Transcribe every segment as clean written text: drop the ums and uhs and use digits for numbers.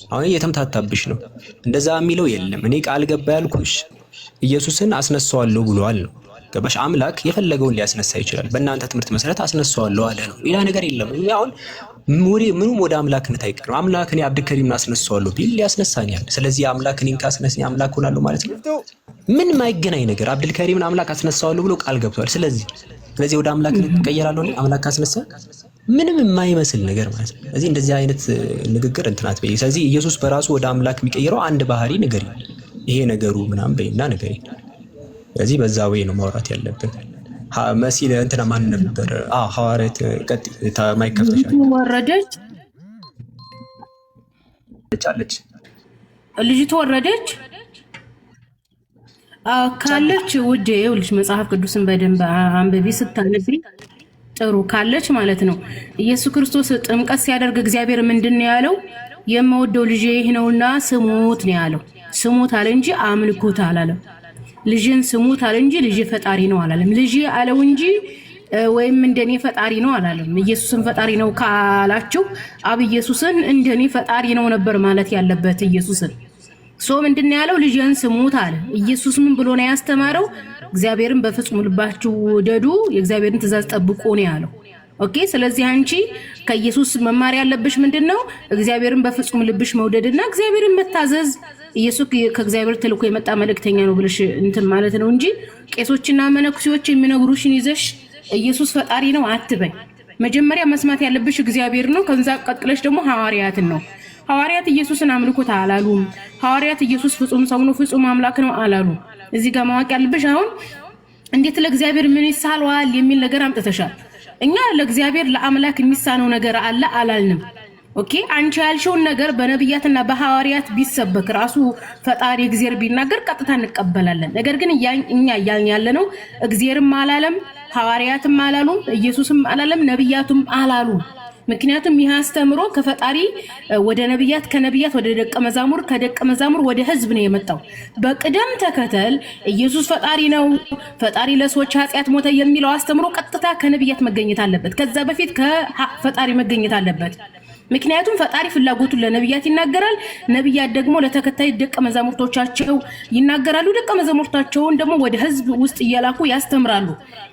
አሁን እየተምታታብሽ ነው። እንደዛ የሚለው የለም። እኔ ቃል ገባ ያልኩሽ ኢየሱስን አስነሳዋለሁ ብሏል ነው። ገባሽ? አምላክ የፈለገውን ሊያስነሳ ይችላል። በእናንተ ትምህርት መሰረት አስነሳዋለሁ አለ ነው። ሌላ ነገር የለም። አሁን ምኑም ወደ አምላክነት አይቀርም። አምላክ እኔ አብዱልከሪምን አስነሳዋለሁ ቢል ሊያስነሳኛል። ስለዚህ አምላክ እኔን ካስነሳኝ አምላክ ሆናለሁ ማለት ነው። ምን ማይገናኝ ነገር። አብዱልከሪምን አምላክ አስነሳዋለሁ ብሎ ቃል ገብቷል። ስለዚህ ወደ አምላክነት እቀየራለሁ አምላክ ካስነሳ ምንም የማይመስል ነገር ማለት ነው። ስለዚህ እንደዚህ አይነት ንግግር እንትናት በይ። ስለዚህ ኢየሱስ በራሱ ወደ አምላክ የሚቀየረው አንድ ባህሪ ነገር ይሄ ነገሩ ምናምን በይና ነገር ስለዚህ በዛ ወይ ነው ማውራት ያለብን። መሲል እንትና ማን ነበር? ሐዋርያት ቀጥ ማይከፍተሻል ወረደች አለች ልጅቱ ወረደች ካለች ውዴ ይኸውልሽ መጽሐፍ ቅዱስን በደንብ አንብቢ ስታነቢ ጥሩ ካለች ማለት ነው። ኢየሱስ ክርስቶስ ጥምቀት ሲያደርግ እግዚአብሔር ምንድነው ያለው? የምወደው ልጄ ይህ ነውና ስሙት ነው ያለው። ስሙት አለ እንጂ አምልኩት አላለም። ልጅን ስሙት አለ እንጂ ልጅ ፈጣሪ ነው አላለም። ልጅ አለው እንጂ ወይም እንደኔ ፈጣሪ ነው አላለም። ኢየሱስን ፈጣሪ ነው ካላችሁ አብ ኢየሱስን እንደኔ ፈጣሪ ነው ነበር ማለት ያለበት። ኢየሱስን ምንድነው ያለው? ልጅን ስሙት አለ። ኢየሱስ ምን ብሎ ነው ያስተማረው? እግዚአብሔርን በፍጹም ልባችሁ ውደዱ፣ የእግዚአብሔርን ትእዛዝ ጠብቁ ነው ያለው። ኦኬ። ስለዚህ አንቺ ከኢየሱስ መማር ያለብሽ ምንድነው? እግዚአብሔርን በፍጹም ልብሽ መውደድና እግዚአብሔርን መታዘዝ። ኢየሱስ ከእግዚአብሔር ተልኮ የመጣ መልእክተኛ ነው ብለሽ እንትን ማለት ነው እንጂ ቄሶችና መነኩሴዎች የሚነግሩሽን ይዘሽ ኢየሱስ ፈጣሪ ነው አትበይ። መጀመሪያ መስማት ያለብሽ እግዚአብሔር ነው። ከዛ ቀጥለሽ ደግሞ ሐዋርያትን ነው። ሐዋርያት ኢየሱስን አምልኮት አላሉም። ሐዋርያት ኢየሱስ ፍጹም ሰው ነው፣ ፍጹም አምላክ ነው አላሉ። እዚህ ጋር ማወቅ ያለብሽ አሁን እንዴት ለእግዚአብሔር ምን ይሳለዋል የሚል ነገር አምጥተሻል። እኛ ለእግዚአብሔር ለአምላክ የሚሳነው ነገር አለ አላልንም። ኦኬ። አንቺ ያልሽውን ነገር በነብያትና በሐዋርያት ቢሰበክ ራሱ ፈጣሪ እግዚአብሔር ቢናገር ቀጥታ እንቀበላለን። ነገር ግን እኛ እያልን ያለነው እግዚአብሔርም አላለም፣ ሐዋርያትም አላሉም፣ ኢየሱስም አላለም፣ ነብያቱም አላሉም። ምክንያቱም ይህ አስተምሮ ከፈጣሪ ወደ ነብያት፣ ከነብያት ወደ ደቀ መዛሙር፣ ከደቀ መዛሙር ወደ ህዝብ ነው የመጣው። በቅደም ተከተል ኢየሱስ ፈጣሪ ነው፣ ፈጣሪ ለሰዎች ኃጢአት ሞተ የሚለው አስተምሮ ቀጥታ ከነብያት መገኘት አለበት። ከዛ በፊት ከፈጣሪ መገኘት አለበት። ምክንያቱም ፈጣሪ ፍላጎቱን ለነብያት ይናገራል፣ ነብያት ደግሞ ለተከታይ ደቀ መዛሙርቶቻቸው ይናገራሉ፣ ደቀ መዛሙርታቸውን ደግሞ ወደ ህዝብ ውስጥ እየላኩ ያስተምራሉ።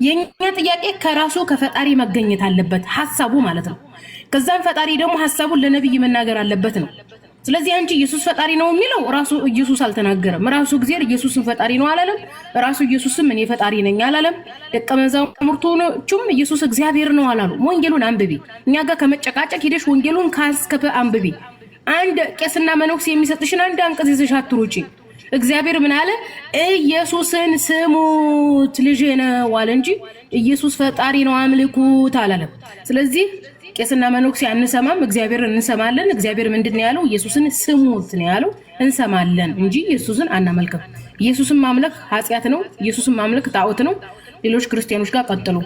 የኛ ጥያቄ ከራሱ ከፈጣሪ መገኘት አለበት ሐሳቡ ማለት ነው። ከዛም ፈጣሪ ደግሞ ሐሳቡን ለነብይ መናገር አለበት ነው። ስለዚህ አንቺ ኢየሱስ ፈጣሪ ነው የሚለው ራሱ ኢየሱስ አልተናገረም። ራሱ እግዚአብሔር ኢየሱስን ፈጣሪ ነው አላለም። ራሱ ኢየሱስም እኔ ፈጣሪ ነኝ አላለም። ደቀ መዛሙርቱም ኢየሱስ እግዚአብሔር ነው አላሉ። ወንጌሉን አንብቢ። እኛ ጋር ከመጨቃጨቅ ሄደሽ ወንጌሉን ካስከፈ አንብቢ። አንድ ቄስና መነኩሴ የሚሰጥሽን አንድ አንቀጽ ይዘሽ አትሩጪ። እግዚአብሔር ምን አለ? ኢየሱስን ስሙት ልጄ ነው አለ እንጂ ኢየሱስ ፈጣሪ ነው አምልኩት አላለም። ስለዚህ ቄስና መነኩሴ አንሰማም፣ እግዚአብሔር እንሰማለን። እግዚአብሔር ምንድነው ያለው? ኢየሱስን ስሙት ነው ያለው። እንሰማለን እንጂ ኢየሱስን አናመልክም። ኢየሱስን ማምለክ ኃጢአት ነው። ኢየሱስን ማምለክ ጣዖት ነው። ሌሎች ክርስቲያኖች ጋር ቀጥሉ።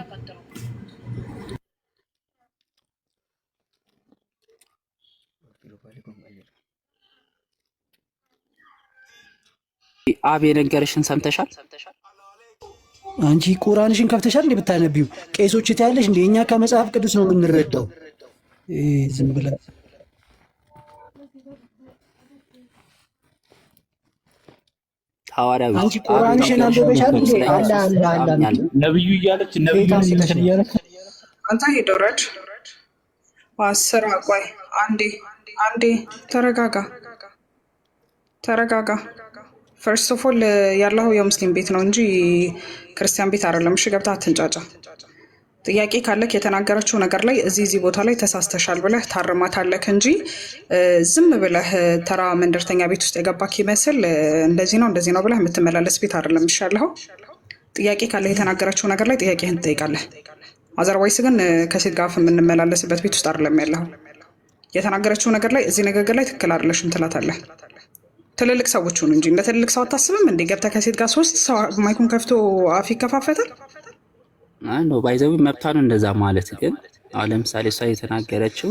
አብ የነገረሽን ሰምተሻል? አንቺ ቁርአንሽን ከፍተሻል እንዴ ብታነቢው? ቄሶች ታያለሽ እንዴ? እኛ ከመጽሐፍ ቅዱስ ነው የምንረዳው። ዝም ብለ ሐዋርያው አንቺ ቁርአንሽን አንብበሻል እንዴ? አላ ነብዩ እያለች ነብዩ እያለች አንተ ሄዶረድ ዋስራ ቆይ አንዴ ተረጋጋ። ፈርስት ኦፍ ኦል ያለው የሙስሊም ቤት ነው እንጂ ክርስቲያን ቤት አይደለም። እሺ ገብታ አትንጫጫ። ጥያቄ ካለክ የተናገረችው ነገር ላይ እዚህ ቦታ ላይ ተሳስተሻል ብለህ ታርማታለክ እንጂ ዝም ብለህ ተራ መንደርተኛ ቤት ውስጥ የገባክ ይመስል እንደዚህ ነው ብለህ የምትመላለስ ቤት አይደለም። ይሻልህ ጥያቄ ካለህ የተናገረችው ነገር ላይ ጥያቄህን ትጠይቃለህ። አዘርዋይስ ግን ከሴት ጋር የምንመላለስበት ቤት ውስጥ አይደለም ያለው። የተናገረችው ነገር ላይ እዚህ ንግግር ላይ ትክክል አይደለሽም ትላታለህ። ትልልቅ ሰዎች ሁኑ እንጂ እንደ ትልልቅ ሰው አታስብም እንዴ? ገብተህ ከሴት ጋር 3 ሰው ማይኩን ከፍቶ አፍ ይከፋፈታል? ነው ባይዘው መብታን እንደዛ ማለት ግን አሁን ለምሳሌ እሷ የተናገረችው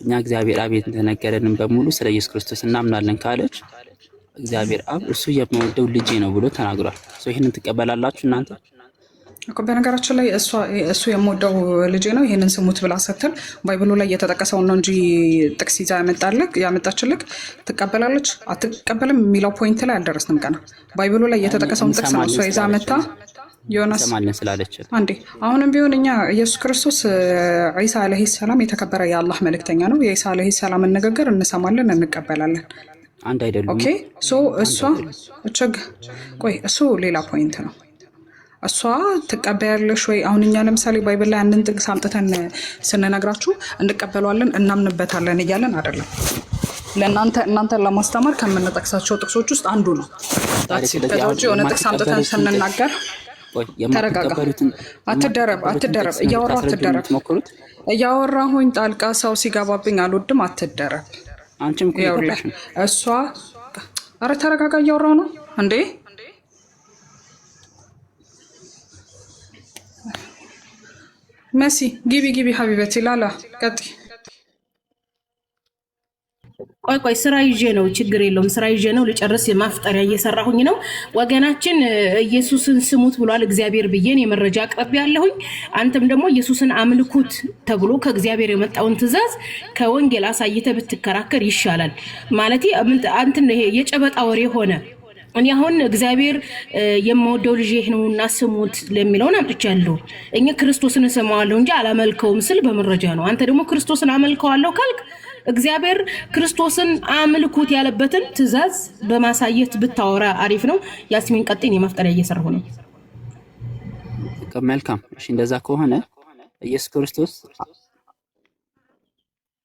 እኛ እግዚአብሔር አብ የተነገረንን በሙሉ ስለ ኢየሱስ ክርስቶስ እናምናለን ካለች እግዚአብሔር አብ እሱ የምወደው ልጄ ነው ብሎ ተናግሯል። ይሄንን ትቀበላላችሁ እናንተ? እኮ በነገራችን ላይ እሱ የምወደው ልጄ ነው ይሄንን ስሙት ብላ ስትል ባይብሉ ላይ የተጠቀሰውን ነው እንጂ ጥቅስ ይዛ ያመጣችልክ ትቀበላለች አትቀበልም የሚለው ፖይንት ላይ አልደረስንም ገና። ባይብሉ ላይ የተጠቀሰውን ጥቅስ ነው እሷ ይዛ መታ ዮናስ ስላለች አንዴ አሁንም ቢሆን እኛ ኢየሱስ ክርስቶስ ዒሳ አለይሂ ሰላም የተከበረ የአላህ መልእክተኛ ነው። የዒሳ አለይሂ ሰላምን ንግግር እንሰማለን እንቀበላለን። አንድ አይደለም። ኦኬ ሶ እሱ ሌላ ፖይንት ነው። እሷ ትቀበያለሽ ወይ? አሁን እኛ ለምሳሌ ባይብል ላይ አንድን ጥቅስ አምጥተን ስንነግራችሁ እንቀበለዋለን እናምንበታለን እያለን አይደለም። እናንተን ለማስተማር ከምንጠቅሳቸው ጥቅሶች ውስጥ አንዱ ነው። ከዛ ውጭ የሆነ ጥቅስ አምጥተን ስንናገር ተረጋጋ፣ አትደረብ፣ እያወራ አትደረብ። እያወራሁኝ ጣልቃ ሰው ሲገባብኝ አልወድም። አትደረብ። እሷ ኧረ ተረጋጋ፣ እያወራሁ ነው እንዴ። መሲ ግቢ ሀቢበቲ ላላ ቀጥ ቆይ ስራ ይዤ ነው፣ ችግር የለውም። ስራ ይዤ ነው ልጨርስ፣ ማፍጠሪያ እየሰራሁኝ ነው። ወገናችን ኢየሱስን ስሙት ብሏል እግዚአብሔር ብዬን የመረጃ አቅርቤ ያለሁኝ። አንተም ደግሞ ኢየሱስን አምልኩት ተብሎ ከእግዚአብሔር የመጣውን ትእዛዝ ከወንጌል አሳይተህ ብትከራከር ይሻላል። ማለት አንተ ይሄ የጨበጣ ወሬ ሆነ። እኔ አሁን እግዚአብሔር የምወደው ልጅ ይሄ ነውና ስሙት ለሚለውን አምጥቻለሁ። እኛ ክርስቶስን እሰማዋለሁ እንጂ አላመልከውም ስል በመረጃ ነው። አንተ ደግሞ ክርስቶስን አመልከዋለሁ ካልክ እግዚአብሔር ክርስቶስን አምልኩት ያለበትን ትእዛዝ በማሳየት ብታወራ አሪፍ ነው። ያስሚን ቀጥኝ፣ የማፍጠሪያ እየሰራሁ ነው። መልካም እሺ፣ እንደዛ ከሆነ ኢየሱስ ክርስቶስ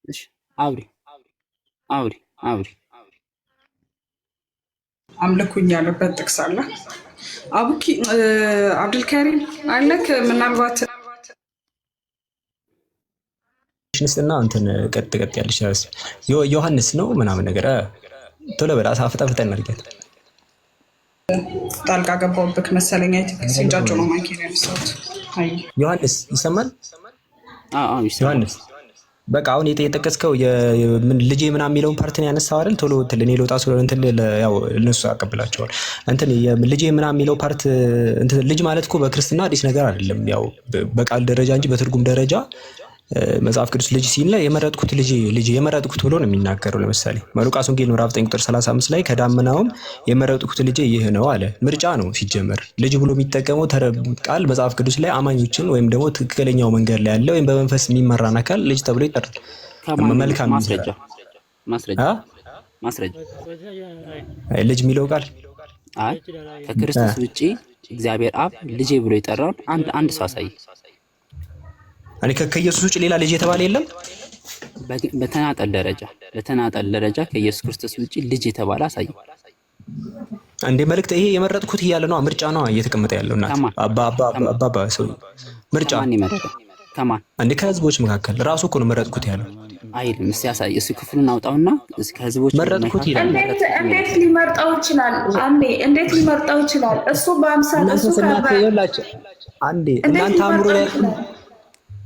እሺ፣ አውሪ አምልኩኝ ያለበት ጥቅስ አለ። አቡኪ አብዱልከሪም አለክ ምናልባት ሽንስና እንትን ቀጥ ያለሽ ዮሐንስ ነው ምናምን ነገር ቶሎ በላ አፍጠን አድርጊያት። ጣልቃ ገባሁብክ መሰለኝ። ሲንጫጩ ነው ማይኬል ያነሳሁት። አይ ዮሐንስ ይሰማል? ዮሐንስ በቃ አሁን የጠቀስከው ምን ልጄ ምናምን የሚለውን ፓርት ነው ያነሳው አይደል? ቶሎ እኔ ልወጣ ስለሆነ እንትን ያው እነሱ አቀብላቸዋል። እንትን ልጄ ምናምን የሚለው ፓርት እንትን ልጅ ማለት እኮ በክርስትና አዲስ ነገር አይደለም። ያው በቃል ደረጃ እንጂ በትርጉም ደረጃ መጽሐፍ ቅዱስ ልጅ ሲል የመረጥኩት ልጅ የመረጥኩት ብሎ ነው የሚናገረው። ለምሳሌ ማሉቃስ ወንጌል ምዕራፍ 9 ቁጥር 35 ላይ ከዳመናውም የመረጥኩት ልጅ ይህ ነው አለ። ምርጫ ነው ሲጀመር። ልጅ ብሎ የሚጠቀመው ቃል መጽሐፍ ቅዱስ ላይ አማኞችን ወይም ደግሞ ትክክለኛው መንገድ ላይ ያለ ወይም በመንፈስ የሚመራን አካል ልጅ ተብሎ ይጠራል። መልካም ማስረጃ ልጅ የሚለው ቃል ከክርስቶስ ውጪ እግዚአብሔር አብ ልጄ ብሎ የጠራውን አንድ ሰው አሳይ። እኔ ከኢየሱስ ውጭ ሌላ ልጅ የተባለ የለም። በተናጠል ደረጃ ከኢየሱስ ክርስቶስ ውጭ ልጅ የተባለ አሳይ። እንደ መልእክት ይሄ የመረጥኩት እያለ ነው። ምርጫ ነው እየተቀመጠ ያለው። እና አባ ሰው ምርጫ ከማን እንደ ከህዝቦች መካከል ራሱ እኮ ነው መረጥኩት ያለው አይደል? እስቲ ያሳይ። እሱ ክፍሉን አውጣውና ከህዝቦች መረጥኩት ይላል። እንዴት ሊመርጠው ይችላል? እንዴት ሊመርጠው ይችላል? እሱ በአምሳል እሱ አንዴ እናንተ አእምሮ ላይ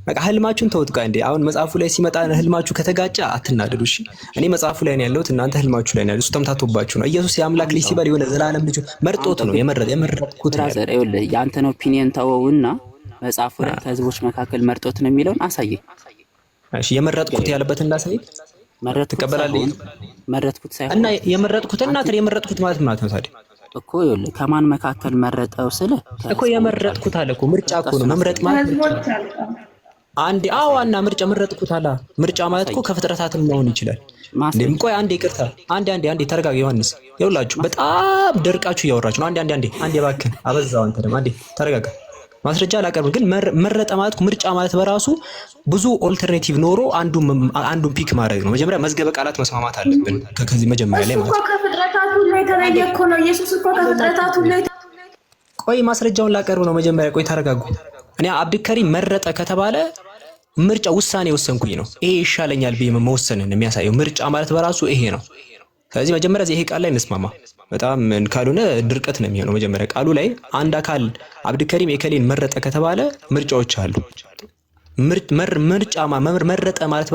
በቃ ህልማችሁን ተወጥቃ እንዴ። አሁን መጽሐፉ ላይ ሲመጣ ህልማችሁ ከተጋጨ አትናደዱ እሺ። እኔ መጽሐፉ ላይ ነው ያለሁት፣ እናንተ ህልማችሁ ላይ ነው ያለሁት። እሱ ተምታቶባችሁ ነው። ኢየሱስ የአምላክ ልጅ ሲባል የሆነ ዘላለም ልጅ መርጦት ነው የመረጥኩት። ይኸውልህ ያንተን ኦፒኒየን ተወውና መጽሐፉ ላይ ከህዝቦች መካከል መርጦት ነው የሚለውን አሳይ። እሺ የመረጥኩት ያለበትን ላሳይ። ትቀበላለህ? መረጥኩት ሳይሆን እና የመረጥኩት ማለት ነው ታዲያ እኮ ይኸውልህ ከማን መካከል መረጠው ስለ እኮ የመረጥኩት አለ እኮ ምርጫ እኮ ነው መምረጥ ማለት አንዴ ዋና ምርጫ መረጥኩት አላ። ምርጫ ማለት እኮ ከፍጥረታትም መሆን ይችላል። ቆይ አንዴ ይቅርታ፣ አንዴ ተረጋጋ ዮሐንስ። ይኸውላችሁ በጣም ደርቃችሁ እያወራችሁ ነው። አንዴ እባክህ አበዛው። አንተ ደግሞ አንዴ ተረጋጋ። ማስረጃ አላቀርብ ግን መረጠ ማለት ምርጫ ማለት በራሱ ብዙ ኦልተርኔቲቭ ኖሮ አንዱን ፒክ ማድረግ ነው። መጀመሪያ መዝገበ ቃላት መስማማት አለብን ከዚህ መጀመሪያ ላይ ማለት ነው። ከፍጥረታቱ ላይ የተለየ እኮ ነው ኢየሱስ እኮ ከፍጥረታቱ ላይ። ቆይ ማስረጃውን ላቀርብ ነው መጀመሪያ። ቆይ ተረጋጉ። እኔ አብዱልከሪም መረጠ ከተባለ ምርጫ ውሳኔ ወሰንኩኝ ነው። ይሄ ይሻለኛል ብዬ መወሰንን የሚያሳየው ምርጫ ማለት በራሱ ይሄ ነው። ስለዚህ መጀመሪያ ይሄ ቃል ላይ እንስማማ። በጣም ካልሆነ ድርቀት ነው የሚሆነው። መጀመሪያ ቃሉ ላይ አንድ አካል አብዱልከሪም የከሌን መረጠ ከተባለ ምርጫዎች አሉ። ምርጫ መረጠ ማለት